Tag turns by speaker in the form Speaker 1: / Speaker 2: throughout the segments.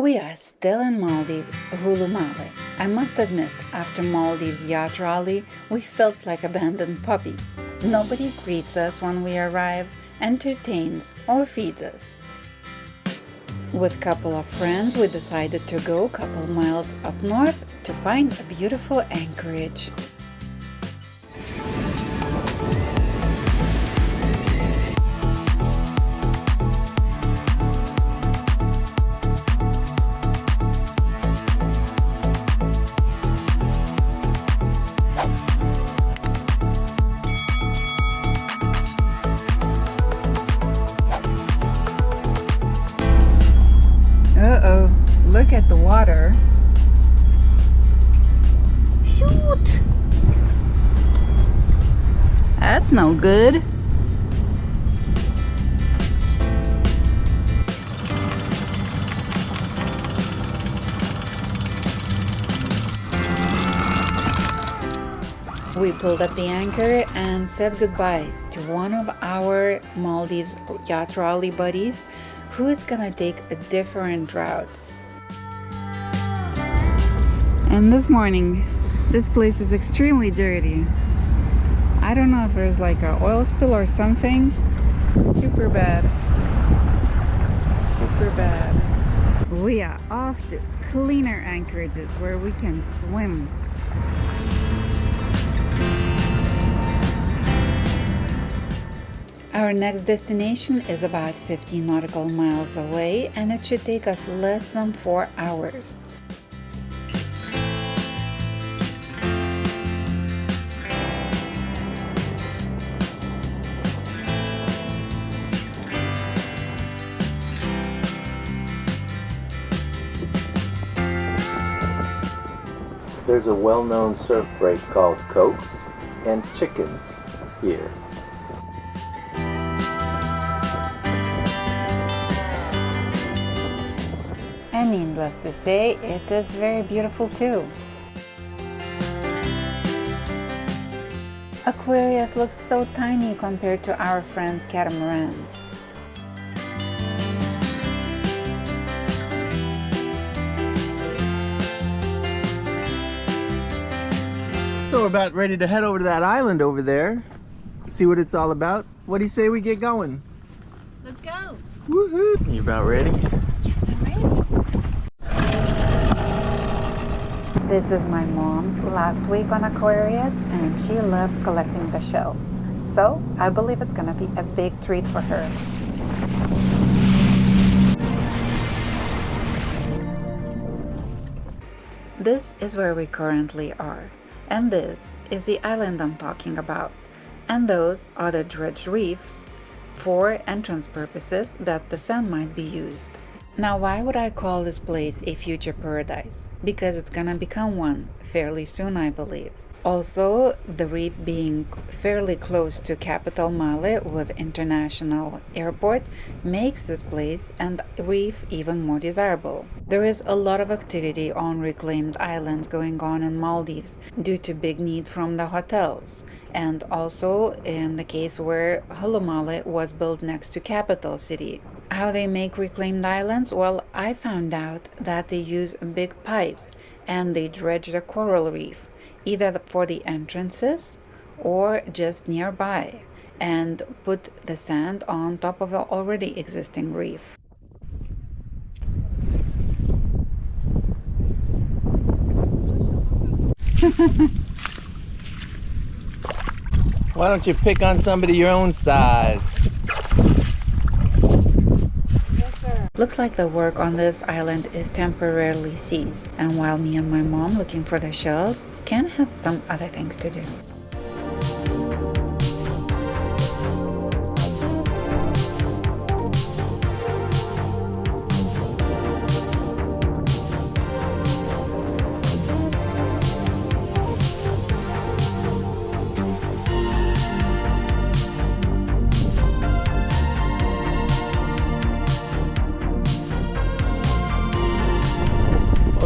Speaker 1: We are still in Maldives, Hulhumale. I must admit, after Maldives yacht rally, we felt like abandoned puppies. Nobody greets us when we arrive, entertains, or feeds us. With a couple of friends, we decided to go a couple miles up north to find a beautiful anchorage. Uh-oh, look at the water. Shoot! That's no good. We pulled up the anchor and said goodbyes to one of our Maldives yacht rally buddies who is gonna take a different route. And this morning, this place is extremely dirty. I don't know if there's like an oil spill or something. Super bad. Super bad. We are off to cleaner anchorages where we can swim. Our next destination is about 15 nautical miles away, and it should take us less than 4 hours.
Speaker 2: There's a well-known surf break called Cokes and Chickens here.
Speaker 1: And needless to say, it is very beautiful too. Aquarius looks so tiny compared to our friends' catamarans.
Speaker 2: So we're about ready to head over to that island over there. See what it's all about. What do you say we get going?
Speaker 3: Let's go!
Speaker 2: Woohoo! You about ready?
Speaker 3: Yes, I'm ready.
Speaker 1: This is my mom's last week on Aquarius, and she loves collecting the shells. So I believe it's gonna be a big treat for her. This is where we currently are, and this is the island I'm talking about. And those are the dredged reefs for entrance purposes that the sand might be used. Now, why would I call this place a future paradise? Because it's gonna become one fairly soon, I believe. Also, the reef being fairly close to capital Male with international airport makes this place and reef even more desirable. There is a lot of activity on reclaimed islands going on in Maldives due to big need from the hotels, and also in the case where Hulhumale was built next to capital city. How they make reclaimed islands? Well, I found out that they use big pipes and they dredge the coral reef, either for the entrances or just nearby, and put the sand on top of the already existing reef.
Speaker 2: Why don't you pick on somebody your own size?
Speaker 1: Looks like the work on this island is temporarily ceased, and while me and my mom looking for the shells, Ken has some other things to do.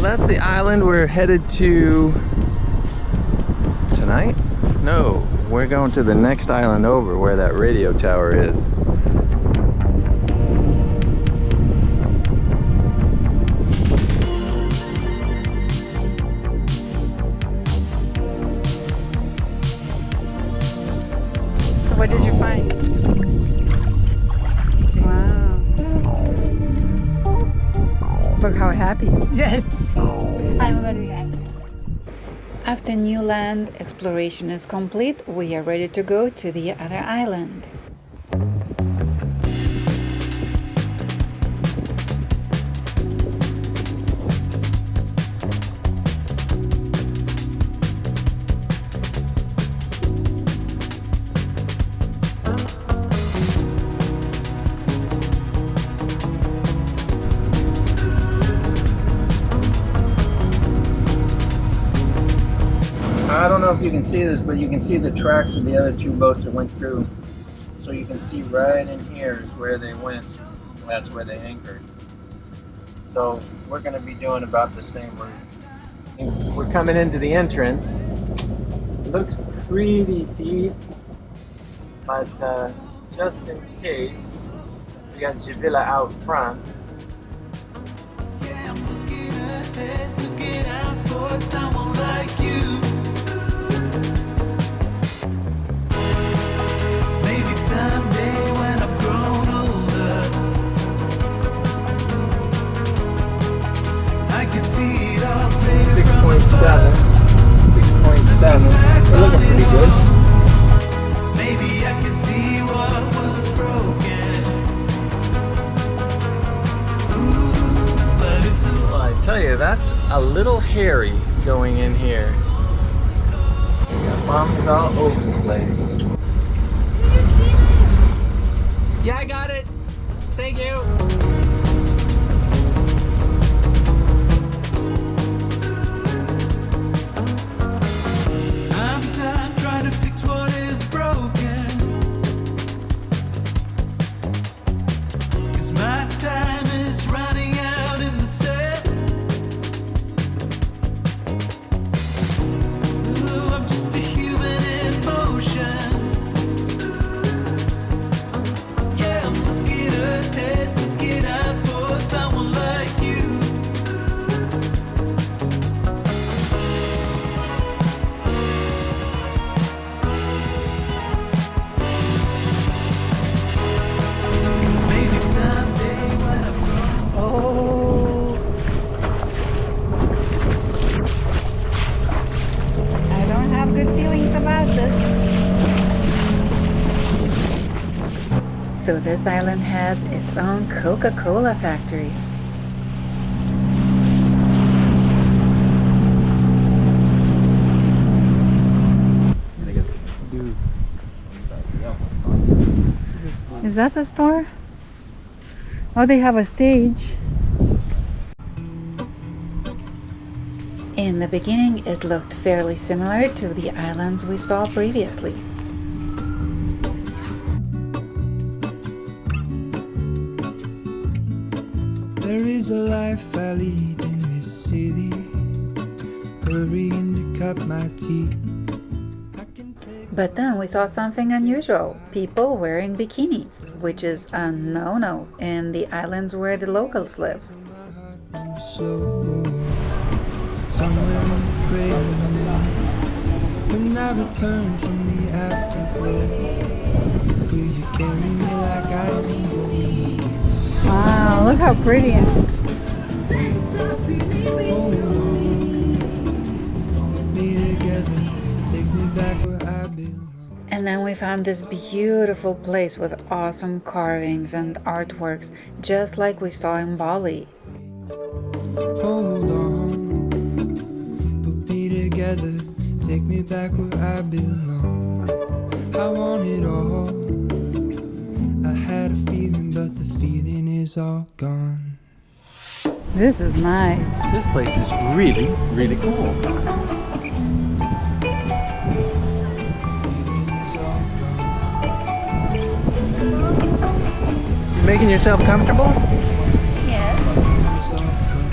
Speaker 2: That's the island we're headed to tonight? No, we're going to the next island over where that radio tower is.
Speaker 3: Look how happy. Yes. I'm very happy.
Speaker 1: After new land exploration is complete, we are ready to go to the other island.
Speaker 2: I don't know if you can see this, but you can see the tracks of the other two boats that went through. So you can see right in here is where they went. That's where they anchored. So we're going to be doing about the same route. We're coming into the entrance. It looks pretty deep, but just in case, we got Javilla out front.
Speaker 4: Yeah, I'm looking ahead, looking out for someone like you. Maybe someday when I've grown older, I can see it all clear from
Speaker 2: 6.7.
Speaker 4: above.
Speaker 2: 6.7. We're looking pretty good.
Speaker 4: Maybe I can see what was broken. Ooh, but it's a
Speaker 2: Well, I tell you, that's a little hairy going in here. We got bumps all over the place. Yeah, I got it. Thank you.
Speaker 4: I'm done trying to fix what is broken. 'Cause my time is running out in the set. Ooh, I'm just a human in motion. Yeah, I'm looking ahead, looking out for someone like you. Maybe someday when I'm grown.
Speaker 3: Oh. I don't have good feelings about this.
Speaker 1: So this island has its own Coca-Cola factory. Is that the store? Oh, they have a stage. In the beginning, it looked fairly similar to the islands we saw previously.
Speaker 4: There is a life I lead in this city, hurrying to cut my teeth. I can take
Speaker 1: But then we saw something unusual, people wearing bikinis, which is a no-no in the islands where the locals live.
Speaker 4: my heart move slow, somewhere in the greater moon. When I return from the afterglow, will you carry me like I am home?
Speaker 3: Wow, look how pretty.
Speaker 4: Hold on, put me together, take me back where I belong.
Speaker 1: And then we found this beautiful place with awesome carvings and artworks, just like we saw in Bali.
Speaker 4: Hold on, put me together, take me back where I belong. I want it all. I had a feeling, but the feeling is all gone.
Speaker 3: This is nice.
Speaker 2: This place is really, really cool.
Speaker 4: Feeling is all gone.
Speaker 2: You making yourself comfortable?
Speaker 3: Yes.
Speaker 4: Feeling is all gone.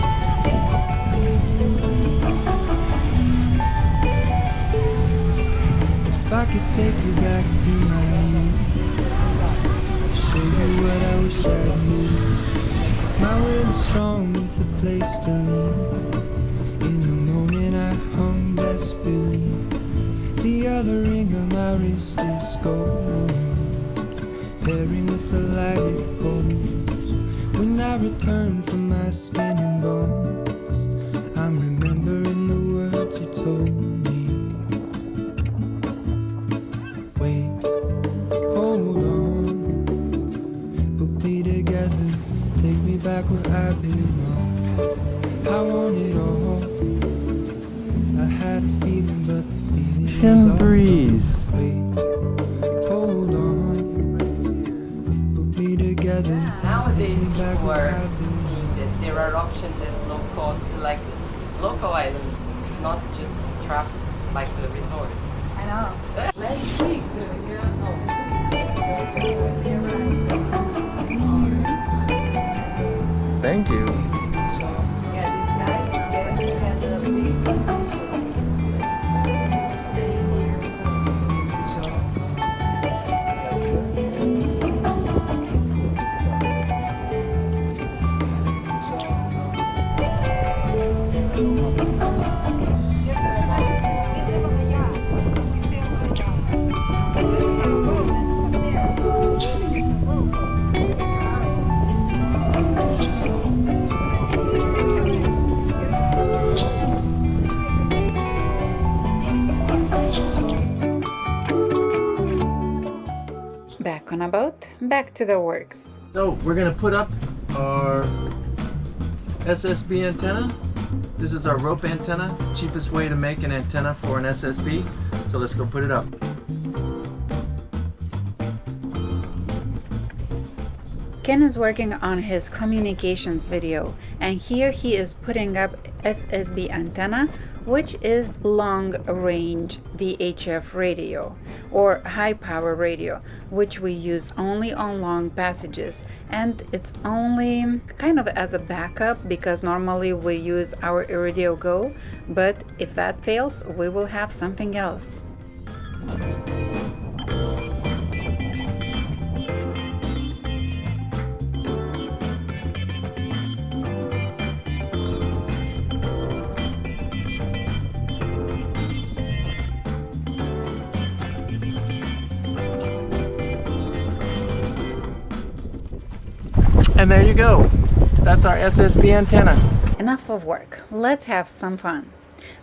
Speaker 4: If I could take you back to my youth, show you what I wish I knew. My will is strong with a place to lean. In the moment I hung desperately. The other ring on my wrist is gold, pairing with the light it holds. When I return from my skin and I want it all. I had a feeling, but the feeling is
Speaker 5: Chin
Speaker 4: all
Speaker 5: breeze.
Speaker 4: gone. Wait, hold on. Put me together.
Speaker 6: Nowadays,
Speaker 4: Take me back
Speaker 6: people
Speaker 4: where
Speaker 6: are
Speaker 4: I've been.
Speaker 6: seeing that there are options as low cost, like local island. It's not just traffic like the resorts.
Speaker 3: I know.
Speaker 6: Let's see.
Speaker 5: Thank you.
Speaker 1: Back on a boat, back to the works.
Speaker 2: So we're gonna put up our SSB antenna. This is our rope antenna, cheapest way to make an antenna for an SSB. So let's go put it up.
Speaker 1: Ken is working on his communications video, and here he is putting up SSB antenna, which is long range VHF radio or high power radio, which we use only on long passages, and it's only kind of as a backup because normally we use our Iridio Go, but if that fails we will have something else.
Speaker 2: And there you go. That's our SSB antenna.
Speaker 1: Enough of work, let's have some fun.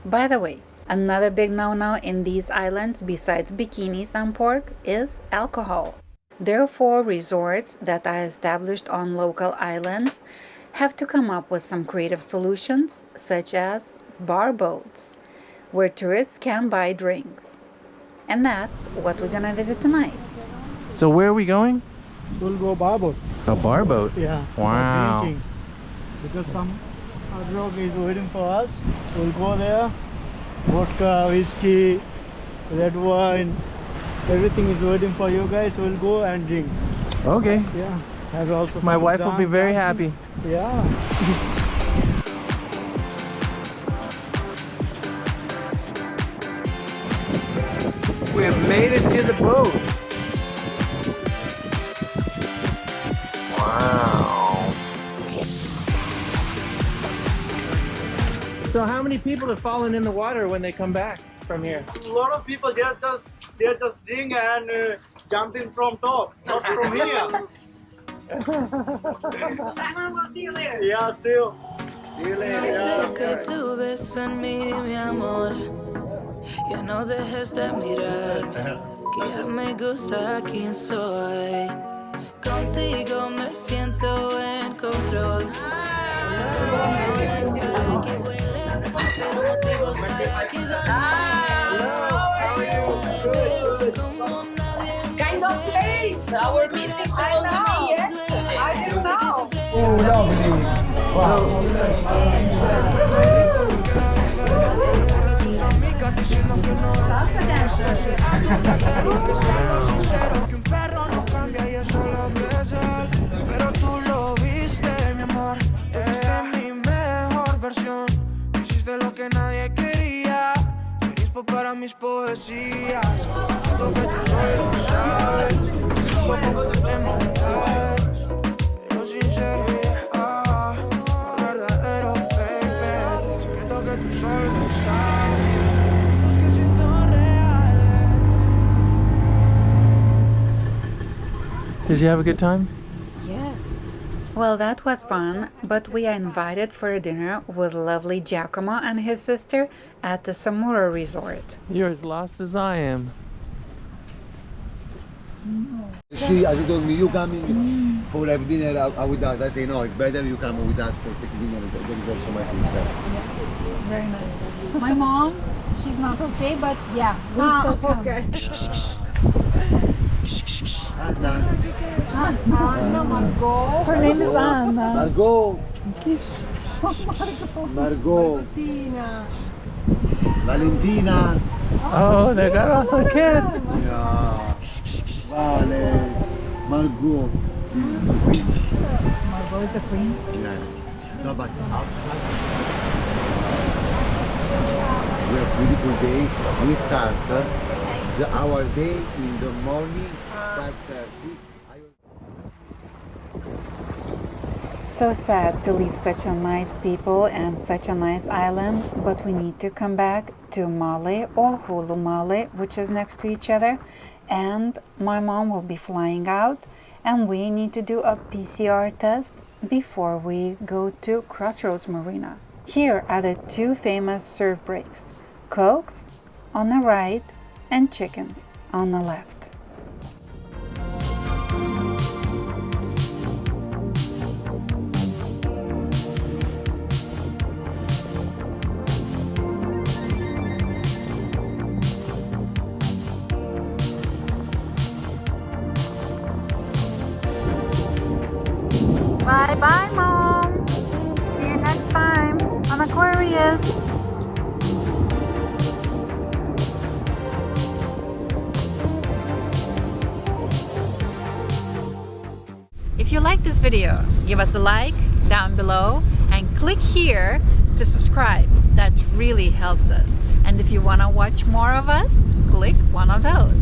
Speaker 1: By the way, another big no-no in these islands besides bikinis and pork is alcohol. Therefore, resorts that are established on local islands have to come up with some creative solutions, such as bar boats, where tourists can buy drinks. And that's what we're gonna visit tonight.
Speaker 5: So where are we going?
Speaker 7: We'll go barboat.
Speaker 5: A bar boat.
Speaker 7: Yeah.
Speaker 5: Wow.
Speaker 7: Drinking. Because some dog is waiting for us. We'll go there. Vodka, whiskey, red wine, everything is waiting for you guys. We'll go and drinks.
Speaker 5: Okay.
Speaker 7: Yeah. Have also
Speaker 5: My
Speaker 7: some
Speaker 5: wife will be very
Speaker 7: dancing.
Speaker 5: happy.
Speaker 7: Yeah.
Speaker 2: We have made it to the boat. Wow. So how many people have fallen in the water when they come back from here?
Speaker 7: A lot of people they just drink and jumping from top, not from here.
Speaker 3: Simon, we'll see you later.
Speaker 7: Yeah, see you.
Speaker 2: See you
Speaker 4: No
Speaker 2: later.
Speaker 4: sé qué tú ves en mí, mi amor. Ya no dejes de mirarme, que ya me gusta quién soy. Contigo me siento en control. Razones para que huele, pero motivos para quedarme. Como nadie más
Speaker 3: Guys, don't play. Our meeting is supposed to be yesterday. I didn't know.
Speaker 4: que un perro no cambia y eso lo que es él. Pero tú lo viste, mi amor. Tú fuiste mi mejor versión. Tú hiciste lo que nadie quería. Ser inspo para mis poesías. Siento que tú solo sabes. Como podemos ver. Pero sincero, verdadero, baby. Secreto que tú solo sabes. Momentos que siento reales.
Speaker 5: Did you have a good time?
Speaker 1: Yes. Well, that was fun, but we are invited for a dinner with lovely Giacomo and his sister at the Samura Resort.
Speaker 5: You're as lost as I am.
Speaker 8: See, I don't know, you coming. for have dinner with us. I say no, it's better you come with us for take dinner. There is also my sister.
Speaker 1: Very nice. My mom, she's not okay, but yeah, we still come.
Speaker 9: Okay.
Speaker 8: Anna.
Speaker 9: Anna, Margot.
Speaker 1: Her name is Anna.
Speaker 8: Margot. Margot.
Speaker 9: Tina.
Speaker 8: Valentina.
Speaker 5: Oh, they got all the kids.
Speaker 8: Yeah. Vale. Margot.
Speaker 1: Margot is a queen.
Speaker 8: Yeah. No, but outside we have beautiful day. We start our day in the morning 5:30.
Speaker 1: So sad to leave such a nice people and such a nice island, but we need to come back to Male or Hulhumale, which is next to each other, and my mom will be flying out, and we need to do a PCR test before we go to Crossroads Marina. Here are the two famous surf breaks, Cokes on the right and Chickens on the left. Bye bye, Mom. See you next time on Aquarius. If you like this video, give us a like down below and click here to subscribe. That really helps us. And if you want to watch more of us, click one of those.